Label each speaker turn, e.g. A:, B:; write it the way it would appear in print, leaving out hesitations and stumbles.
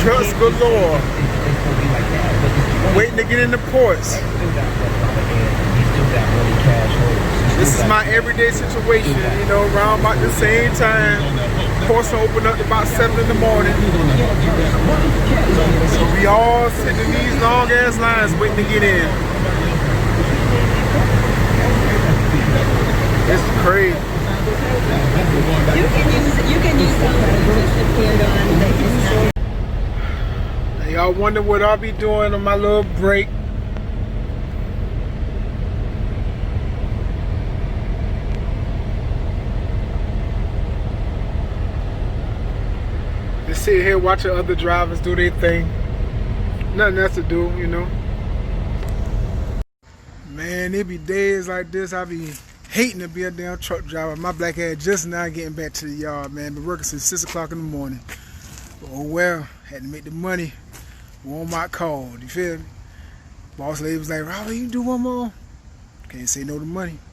A: Trucks galore. Waiting to get in the ports. This is my everyday situation, you know, around about the same time. Ports open up about 7 in the morning. So we all sitting in these long ass lines waiting to get in. It's crazy.
B: You can use something to depend on that it's not.
A: Now y'all wonder what I'll be doing on my little break. Just sit here watching other drivers do their thing. Nothing else to do, you know. Man, it be days like this I be hating to be a damn truck driver. My black ass just now getting back to the yard, man. Been working since 6 o'clock in the morning. But oh well, had to make the money. Walmart called, you feel me? Boss lady was like, Robert, you do one more? Can't say no to money.